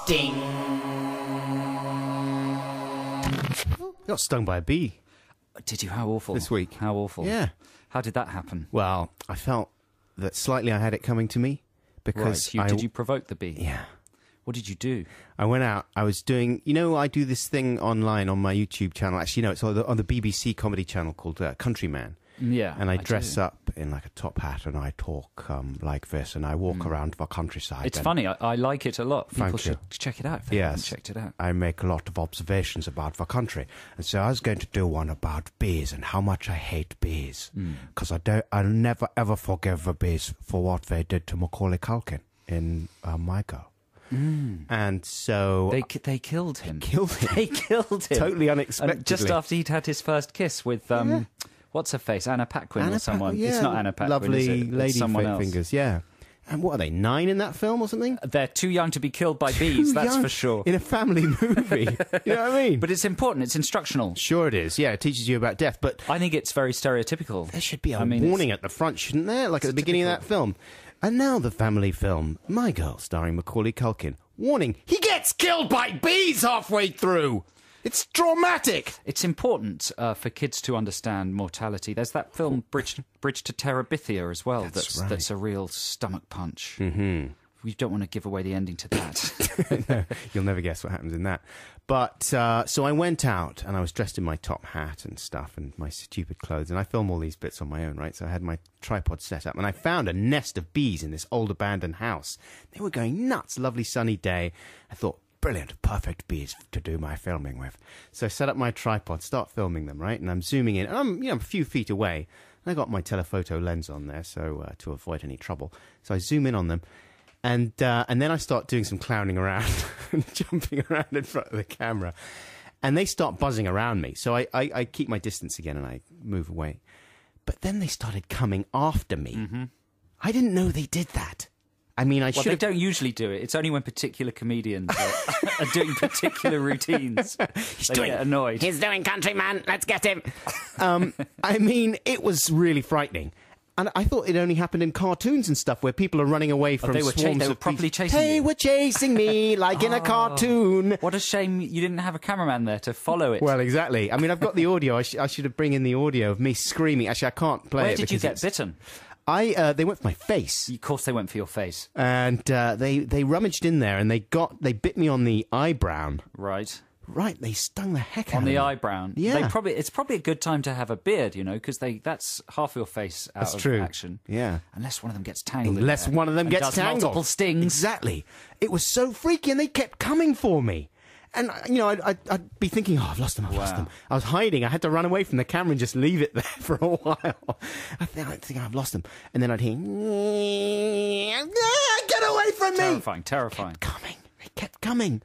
Sting. Got stung by a bee. Did you? How awful. This week. How awful. Yeah. How did that happen? Well, I felt that slightly I had it coming to me because Did you provoke the bee? Yeah. What did you do? I went out. I was doing, I do this thing online on my YouTube channel. Actually, no, it's on the BBC comedy channel called Countryman. Yeah. And I dress up in like a top hat and I talk like this and I walk around the countryside. It's funny. I like it a lot. People should check it out if they haven't checked it out. I make a lot of observations about the country. And so I was going to do one about bees and how much I hate bees. Because I'll never ever forgive the bees for what they did to Macaulay Culkin in My Girl. And so they killed him. They killed him totally unexpectedly. Just after he'd had his first kiss with what's her face, Anna Paquin or someone. Yeah, it's not Anna Paquin. lovely it's lady someone else. fingers. Yeah. And what are they, 9 in that film or something? They're too young to be killed by bees. That's for sure. In a family movie, you know what I mean? But it's important. It's instructional. Sure, it is. Yeah, it teaches you about death. But I think it's very stereotypical. There should be a warning at the front, shouldn't there? Like at the beginning of that film. And now the family film, My Girl, starring Macaulay Culkin. Warning, he gets killed by bees halfway through! It's dramatic! It's important for kids to understand mortality. There's that film, Bridge to Terabithia, as well. That's a real stomach punch. Mm-hmm. We don't want to give away the ending to that. No, you'll never guess what happens in that. But, so I went out, and I was dressed in my top hat and stuff, and my stupid clothes, and I film all these bits on my own, right? So I had my tripod set up, and I found a nest of bees in this old abandoned house. They were going nuts, lovely sunny day. I thought, brilliant, perfect bees to do my filming with. So I set up my tripod, start filming them, right? And I'm zooming in, and I'm a few feet away, and I got my telephoto lens on there, so to avoid any trouble. So I zoom in on them. And then I start doing some clowning around and jumping around in front of the camera. And they start buzzing around me. So I keep my distance again and I move away. But then they started coming after me. Mm-hmm. I didn't know they did that. I mean, They don't usually do it. It's only when particular comedians are doing particular routines. They get annoyed. He's doing Countryman. Let's get him. I mean, it was really frightening. And I thought it only happened in cartoons and stuff where people are running away from swarms of bees. They were properly chasing you. They were chasing me like in a cartoon. What a shame you didn't have a cameraman there to follow it. Well, exactly. I mean, I've got the audio. I should have bring in the audio of me screaming. Actually, I can't play it. Where did you get bitten? They went for my face. Of course they went for your face. And they rummaged in there and they bit me on the eyebrow. Right. Right, they stung the heck out of me. On the eyebrow. Yeah. It's probably a good time to have a beard, because that's half your face out of action. Yeah. Unless one of them gets tangled. Unless one of them gets tangled. Multiple stings. Exactly. It was so freaky and they kept coming for me. And, I'd be thinking, I've lost them, I've lost them. I was hiding. I had to run away from the camera and just leave it there for a while. I think I've lost them. And then I'd hear, get away from me! Terrifying. They kept coming.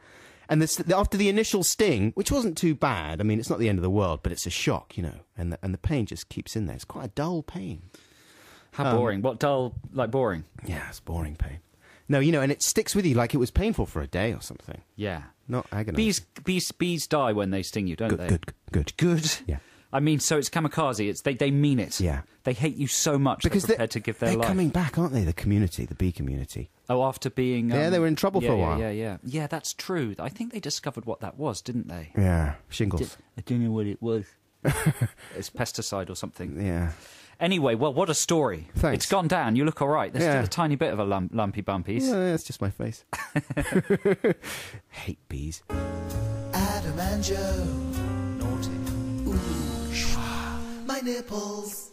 And after the initial sting, which wasn't too bad, I mean, it's not the end of the world, but it's a shock, and the pain just keeps in there. It's quite a dull pain. How boring. What dull, like boring? Yeah, it's boring pain. No, and it sticks with you like it was painful for a day or something. Yeah. Not agonizing. Bees die when they sting you, don't they? Good. Yeah. I mean, so it's kamikaze. They mean it. Yeah. They hate you so much because they're prepared to give their life. They're coming back, aren't they? The bee community. Oh, after being... yeah, they were in trouble for a while. Yeah. Yeah, that's true. I think they discovered what that was, didn't they? Yeah, shingles. I don't know what it was. It's pesticide or something. Yeah. Anyway, well, what a story. Thanks. It's gone down. You look all right. There's still a tiny bit of a lumpy bumpies. Yeah, it's just my face. Hate bees. Adam and Joe. Naughty. Ooh, my nipples.